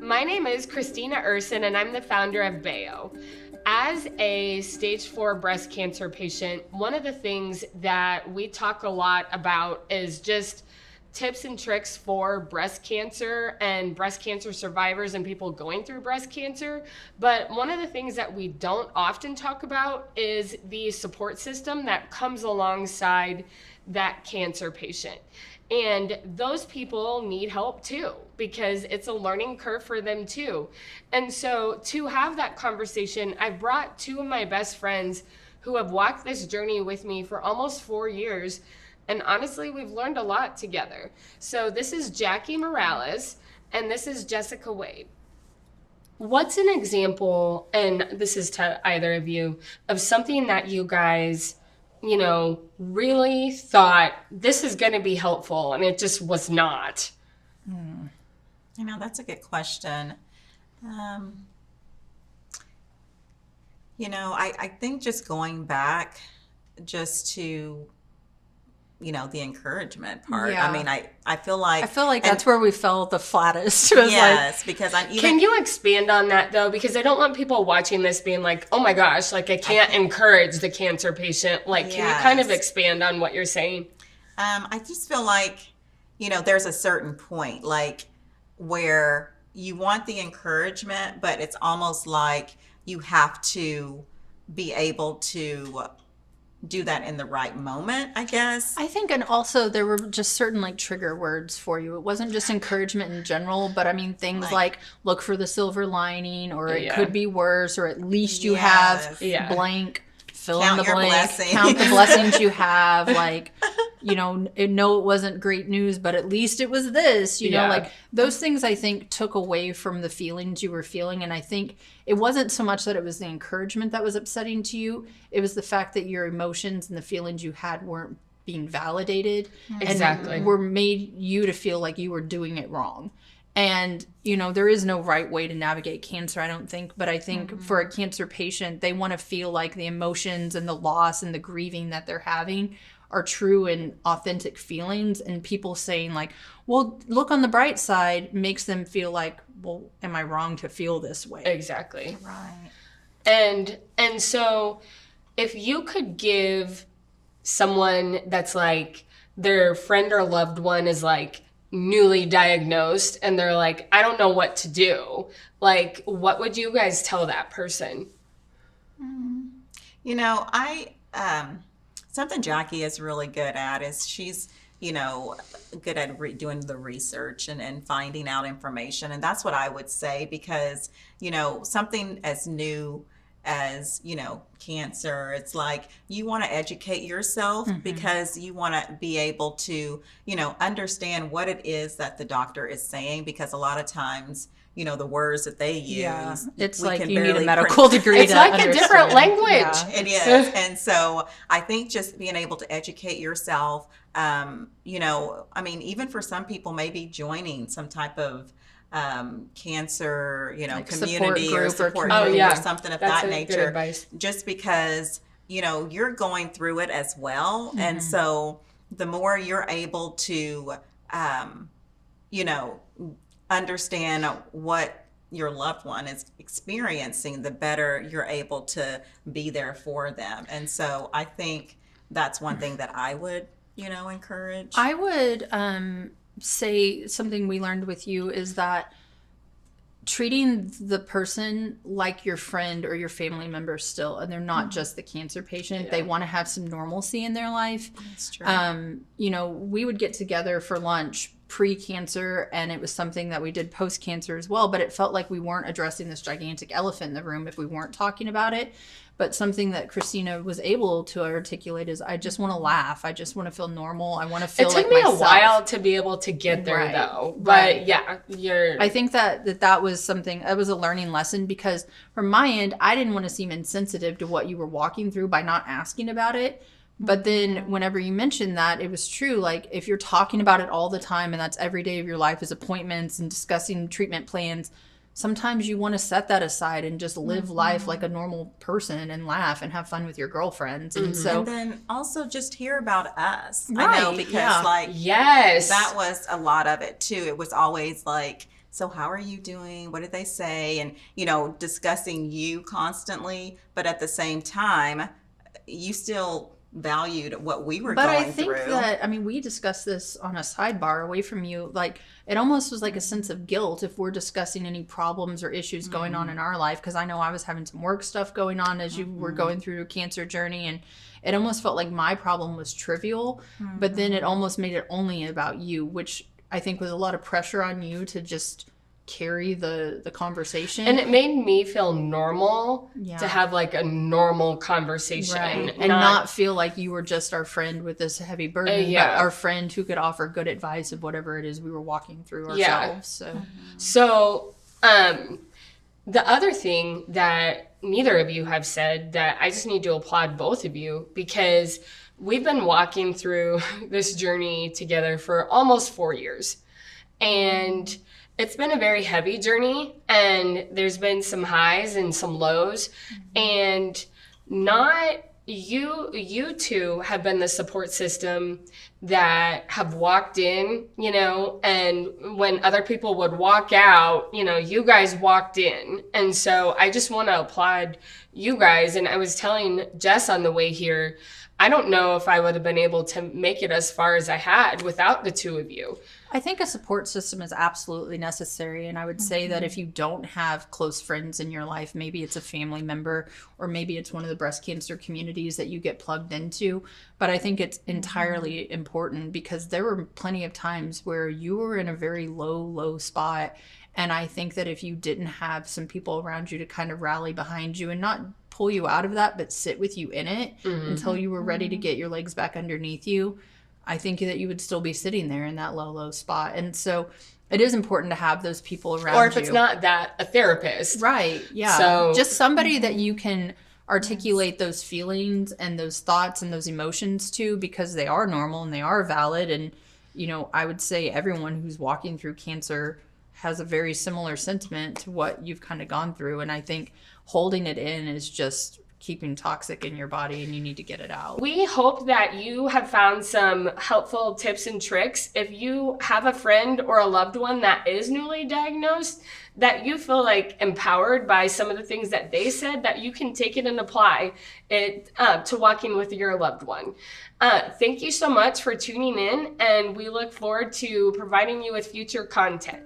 My name is Christina Urson, and I'm the founder of Bayo. As a stage 4 breast cancer patient, one of the things that we talk a lot about is just tips and tricks for breast cancer and breast cancer survivors and people going through breast cancer. But one of the things that we don't often talk about is the support system that comes alongside that cancer patient. And those people need help too, because it's a learning curve for them too. And so to have that conversation, I brought two of my best friends who have walked this journey with me for almost 4 years. And honestly, we've learned a lot together. So this is Jackie Morales, and this is Jessica Wade. What's an example, and this is to either of you, of something that you guys really thought this is going to be helpful and it just was not? That's a good question. I think just going back just to, the encouragement part. Yeah. I feel like that's where we fell the flattest. Yes, because I'm even. Can you expand on that though? Because I don't want people watching this being like, oh my gosh, like I can't encourage the cancer patient. Like, Can you kind of expand on what you're saying? I just feel like, there's a certain point, like where you want the encouragement, but it's almost like you have to be able to do that in the right moment, I guess. I think, and also there were just certain trigger words for you. It wasn't just encouragement in general, but things like look for the silver lining, or it could be worse, or at least you have blank, fill in the blank, count the blessings you have, know it wasn't great news, but at least it was this, those things I think took away from the feelings you were feeling. And I think it wasn't so much that it was the encouragement that was upsetting to you. It was the fact that your emotions and the feelings you had weren't being validated. Exactly. And were made you to feel like you were doing it wrong. And, there is no right way to navigate cancer, I don't think. But I think for a cancer patient, they want to feel like the emotions and the loss and the grieving that they're having are true and authentic feelings. And people saying well, look on the bright side makes them feel like, well, am I wrong to feel this way? Exactly. Right. And so if you could give someone that's their friend or loved one is newly diagnosed and they're I don't know what to do, what would you guys tell that person? Something Jackie is really good at is she's, good at doing the research and finding out information. And that's what I would say, because, something as new as, cancer, it's you want to educate yourself because you want to be able to, understand what it is that the doctor is saying, because a lot of times, the words that they use. It's you need a medical degree it's to understand. A different language. Yeah. It is. And so I think just being able to educate yourself, even for some people, maybe joining some type of cancer, community support or group support or group or something of That's that good nature. advice. Just because, you're going through it as well. And so the more you're able to, understand what your loved one is experiencing, the better you're able to be there for them. And so I think that's one thing that I would, encourage. I would say something we learned with you is that treating the person like your friend or your family member still, and they're not just the cancer patient. They want to have some normalcy in their life. That's true. We would get together for lunch pre-cancer, and it was something that we did post-cancer as well, but it felt like we weren't addressing this gigantic elephant in the room if we weren't talking about it. But something that Christina was able to articulate is, I just want to laugh. I just want to feel normal. I want to feel like myself. It took me a while to be able to get there, though. But I think that was something, that was a learning lesson, because from my end, I didn't want to seem insensitive to what you were walking through by not asking about it. But then whenever you mentioned that, it was true. If you're talking about it all the time and that's every day of your life is appointments and discussing treatment plans, sometimes you want to set that aside and just live life like a normal person and laugh and have fun with your girlfriends. And so, and then also just hear about us. Right, I know, because yes, that was a lot of it too. It was always so how are you doing? What did they say? And, you know, discussing you constantly, but at the same time, you still valued what we were but going I think through. that, I mean, we discussed this on a sidebar away from you. Like, it almost was like a sense of guilt if we're discussing any problems or issues going on in our life. Because I know I was having some work stuff going on as you were going through your cancer journey. And it almost felt like my problem was trivial. But then it almost made it only about you, which I think was a lot of pressure on you to just carry the conversation. And it made me feel normal Yeah. to have like a normal conversation. Right. And not feel like you were just our friend with this heavy burden, but our friend who could offer good advice of whatever it is we were walking through ourselves. So the other thing that neither of you have said that I just need to applaud both of you, because we've been walking through this journey together for almost 4 years. And it's been a very heavy journey, and there's been some highs and some lows, and you two have been the support system that have walked in, you know, and when other people would walk out, you know, you guys walked in. And so I just want to applaud you guys. And I was telling Jess on the way here, I don't know if I would have been able to make it as far as I had without the two of you. I think a support system is absolutely necessary. And I would say that if you don't have close friends in your life, maybe it's a family member, or maybe it's one of the breast cancer communities that you get plugged into. But I think it's entirely important, because there were plenty of times where you were in a very low spot. And I think that if you didn't have some people around you to kind of rally behind you and not pull you out of that, but sit with you in it until you were ready to get your legs back underneath you, I think that you would still be sitting there in that low spot. And so it is important to have those people around you. Or if it's not that, a therapist. Right, yeah. So just somebody that you can articulate those feelings and those thoughts and those emotions to, because they are normal and they are valid. And, you know, I would say everyone who's walking through cancer has a very similar sentiment to what you've kind of gone through. And I think holding it in is just keeping toxic in your body, and you need to get it out. We hope that you have found some helpful tips and tricks. If you have a friend or a loved one that is newly diagnosed, that you feel like empowered by some of the things that they said, that you can take it and apply it to walking with your loved one. Thank you so much for tuning in, and we look forward to providing you with future content.